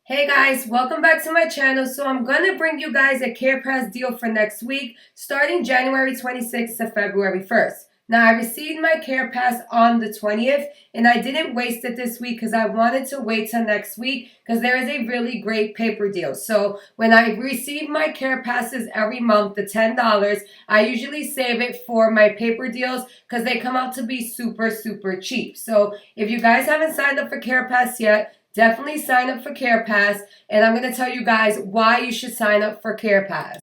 Hey guys, welcome back to my channel. So I'm going to bring you guys a CarePass deal for next week, starting January 26th to February 1st. Now, I received my CarePass on the 20th, and I didn't waste it this week because I wanted to wait till next week because there is a really great paper deal. So when I receive my CarePasses every month, the $10, I usually save it for my paper deals because they come out to be super, super cheap. So if you guys haven't signed up for CarePass yet, definitely sign up for CarePass, and I'm going to tell you guys why you should sign up for CarePass.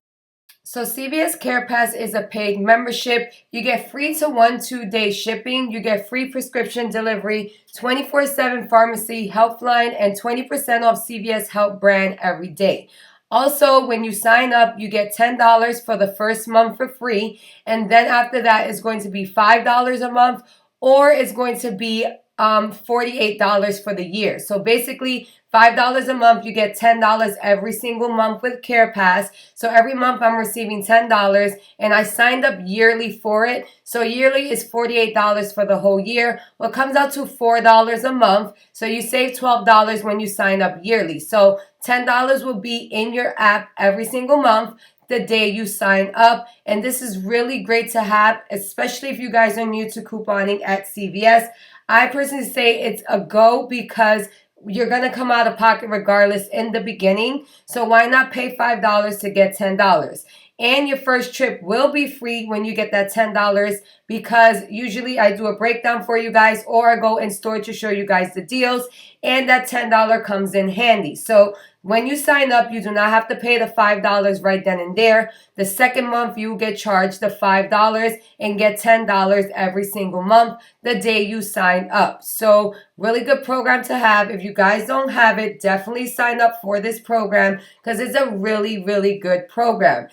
So CVS CarePass is a paid membership. You get free to 1-2 day shipping. You get free prescription delivery, 24/7 pharmacy helpline, and 20% off CVS Help brand every day. Also, when you sign up, you get $10 for the first month for free, and then after that, it's going to be $5 a month, or it's going to be $48 for the year. So basically, $5 a month, you get $10 every single month with CarePass. So every month I'm receiving $10, and I signed up yearly for it. So yearly is $48 for the whole year. Well, it comes out to $4 a month. So you save $12 when you sign up yearly. So $10 will be in your app every single month the day you sign up, and this is really great to have, especially if you guys are new to couponing at CVS. I personally say it's a go because you're going to come out of pocket regardless in the beginning. So why not pay $5 to get $10? And your first trip will be free when you get that $10 because usually I do a breakdown for you guys, or I go in store to show you guys the deals, and that $10 comes in handy. So when you sign up, you do not have to pay the $5 right then and there. The second month, you get charged the $5 and get $10 every single month the day you sign up. So really good program to have. If you guys don't have it, definitely sign up for this program because it's a really, really good program.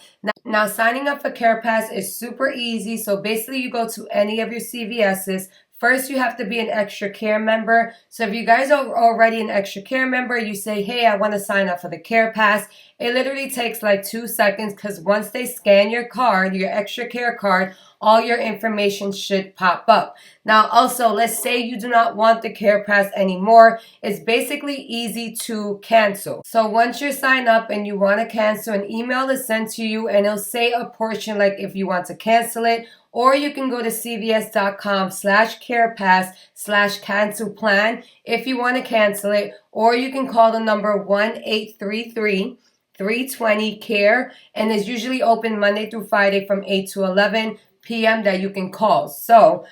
Now, signing up for CarePass is super easy. So basically, you go to any of your CVS's. First, you have to be an Extra Care member. So if you guys are already an Extra Care member, you say, hey, I want to sign up for the CarePass. It literally takes like 2 seconds because once they scan your card, your Extra Care card, all your information should pop up. Now, also, let's say you do not want the CarePass anymore. It's basically easy to cancel. So once you're signed up and you want to cancel, an email is sent to you and it'll say a portion like if you want to cancel it, or you can go to cvs.com/carepass/cancel plan if you want to cancel it, or you can call the number 1-833-320-CARE, and it's usually open Monday through Friday from 8 to 11 p.m. that you can call. So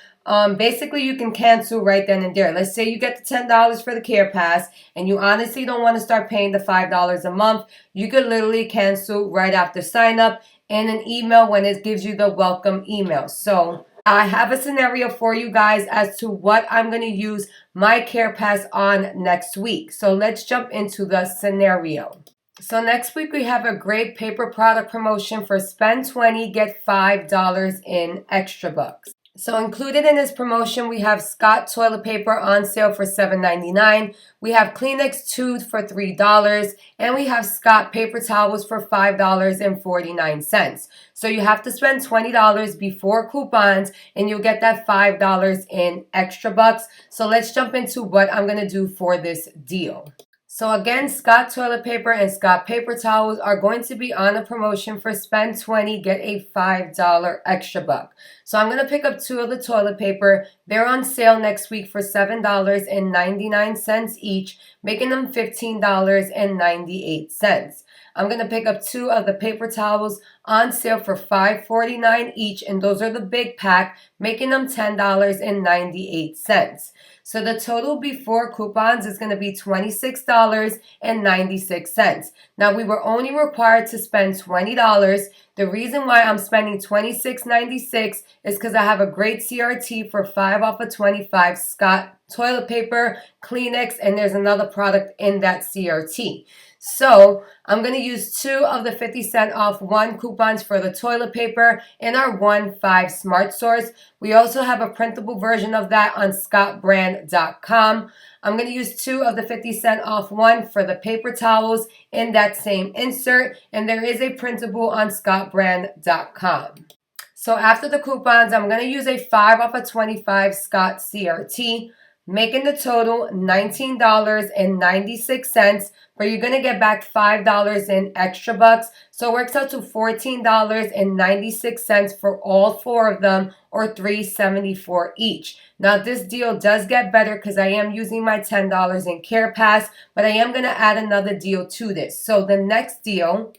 basically you can cancel right then and there. Let's say you get the $10 for the CarePass and you honestly don't want to start paying the $5 a month. You could literally cancel right after sign up in an email when it gives you the welcome email. So I have a scenario for you guys as to what I'm going to use my CarePass on next week. So let's jump into the scenario. So next week we have a great paper product promotion for spend $20, get $5 in extra bucks. So included in this promotion, we have Scott toilet paper on sale for $7.99. We have Kleenex tube for $3. And we have Scott paper towels for $5.49. So you have to spend $20 before coupons and you'll get that $5 in extra bucks. So let's jump into what I'm going to do for this deal. So again, Scott toilet paper and Scott paper towels are going to be on a promotion for spend $20, get a $5 extra buck. So I'm going to pick up 2 of the toilet paper. They're on sale next week for $7.99 each, making them $15.98. I'm going to pick up 2 of the paper towels on sale for $5.49 each, and those are the big pack, making them $10.98. So the total before coupons is going to be $26.96. Now, we were only required to spend $20. The reason why I'm spending $26.96 is because I have a great CRT for 5 off of 25 Scott toilet paper, Kleenex, and there's another product in that CRT. So I'm going to use 2 of the 50-cent off 1 coupons for the toilet paper in our 1-5 Smart Source. We also have a printable version of that on scottbrand.com. I'm going to use 2 of the 50-cent off 1 for the paper towels in that same insert, and there is a printable on scottbrand.com. So after the coupons, I'm going to use a 5 off of 25 Scott CRT, making the total $19.96, but you're going to get back $5 in extra bucks. So it works out to $14.96 for all four of them, or $3.74 each. Now this deal does get better because I am using my $10 in CarePass, but I am going to add another deal to this. So the next deal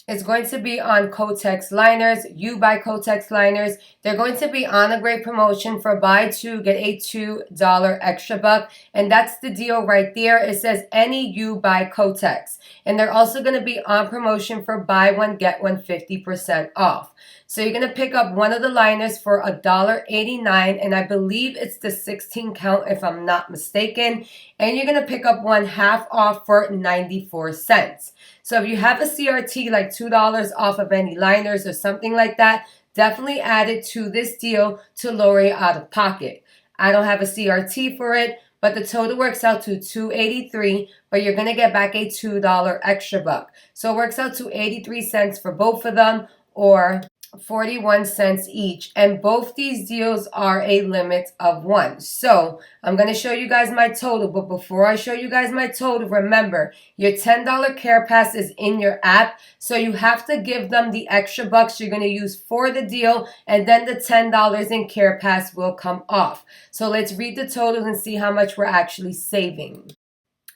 is going to be on Kotex Liners. You buy Kotex Liners. They're going to be on a great promotion for buy two, get a $2 extra buck. And that's the deal right there. It says any you buy Kotex. And they're also going to be on promotion for buy one, get one 50% off. So you're going to pick up one of the liners for $1.89, and I believe it's the 16 count if I'm not mistaken. And you're going to pick up one half off for 94 cents. So if you have a CRT like $2 off of any liners or something like that, definitely add it to this deal to lower your out of pocket. I don't have a CRT for it, but the total works out to $2.83, but you're going to get back a $2 extra buck. So it works out to 83 cents for both of them, or 41 cents each, and both these deals are a limit of one. So I'm going to show you guys my total, but before I show you guys my total, remember your $10 care pass is in your app, so you have to give them the extra bucks you're going to use for the deal, and then the $10 in care pass will come off. So let's read the totals and see how much we're actually saving.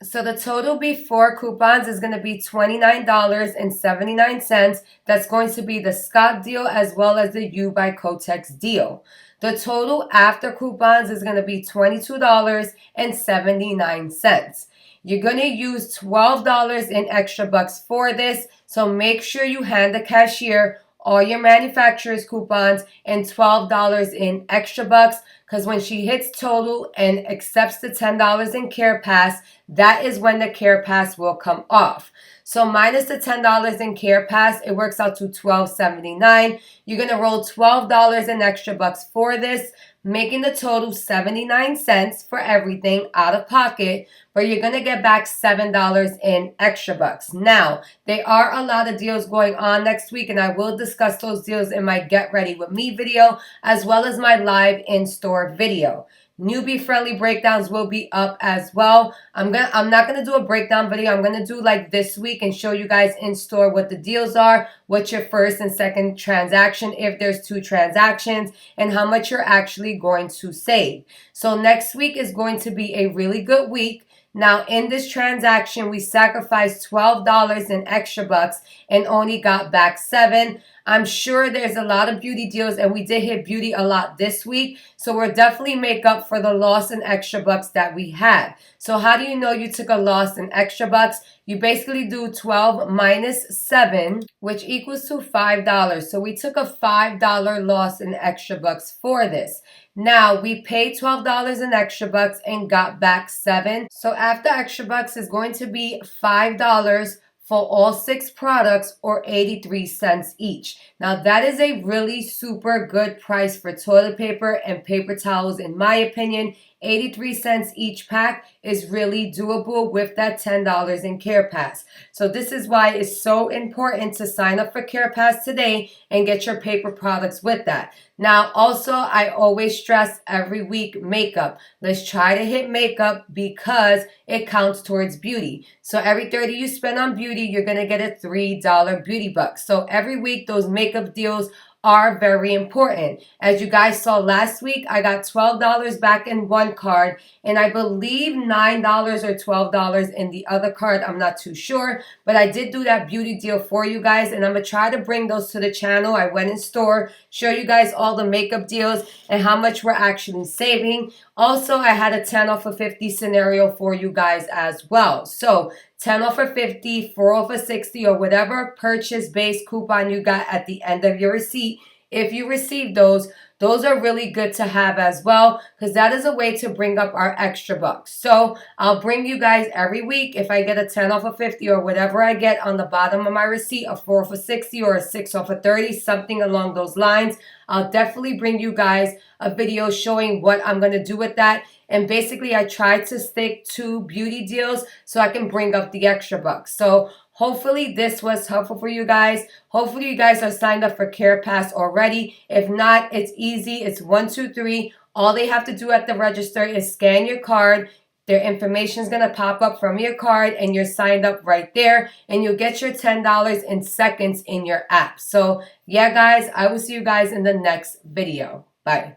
So the total before coupons is going to be $29.79. That's going to be the Scott deal as well as the You by Kotex deal. The total after coupons is going to be $22.79. You're going to use $12 in extra bucks for this, so make sure you hand the cashier all your manufacturer's coupons and $12 in extra bucks, because when she hits total and accepts the $10 in care pass, that is when the care pass will come off. So minus the $10 in care pass, it works out to $12.79. You're going to roll $12 in extra bucks for this, making the total 79 cents for everything out of pocket, but you're going to get back $7 in extra bucks. Now, there are a lot of deals going on next week, and I will discuss those deals in my Get Ready With Me video, as well as my live in-store video. Newbie friendly breakdowns will be up as well. I'm not gonna do a breakdown video. I'm gonna do like this week and show you guys in store what the deals are, what's your first and second transaction if there's 2 transactions, and how much you're actually going to save. So next week is going to be a really good week. Now, in this transaction, we sacrificed $12 in extra bucks and only got back $7. I'm sure there's a lot of beauty deals, and we did hit beauty a lot this week, so we'll definitely make up for the loss in extra bucks that we had. So how do you know you took a loss in extra bucks? You basically do 12 minus 7, which equals to $5. So we took a $5 loss in extra bucks for this. Now, we paid $12 in extra bucks and got back 7. So after extra bucks is going to be $5 for all 6 products, or 83 cents each. Now that is a really super good price for toilet paper and paper towels in my opinion. 83 cents each pack is really doable with that $10 in Care Pass. So this is why it's so important to sign up for Care Pass today and get your paper products with that. Now also, I always stress every week makeup. Let's try to hit makeup because it counts towards beauty. So every $30 you spend on beauty, you're going to get a $3 beauty buck. So every week those makeup deals are very important. As you guys saw last week, I got $12 back in one card, and I believe $9 or $12 in the other card. I'm not too sure, but I did do that beauty deal for you guys, and I'm going to try to bring those to the channel. I went in store, show you guys all the makeup deals and how much we're actually saving. Also, I had a 10 off of 50 scenario for you guys as well. So 10 off of 50, 4 off of 60, or whatever purchase-based coupon you got at the end of your receipt. If you receive those are really good to have as well, because that is a way to bring up our extra bucks. So I'll bring you guys every week if I get a 10 off of 50 or whatever I get on the bottom of my receipt, a 4 off of 60 or a 6 off of 30, something along those lines. I'll definitely bring you guys a video showing what I'm going to do with that. And basically, I try to stick to beauty deals so I can bring up the extra bucks. So hopefully this was helpful for you guys. Hopefully you guys are signed up for Care Pass already. If not, it's easy. It's 1, 2, 3. All they have to do at the register is scan your card. Their information is going to pop up from your card and you're signed up right there, and you'll get your $10 in seconds in your app. So yeah, guys, I will see you guys in the next video. Bye.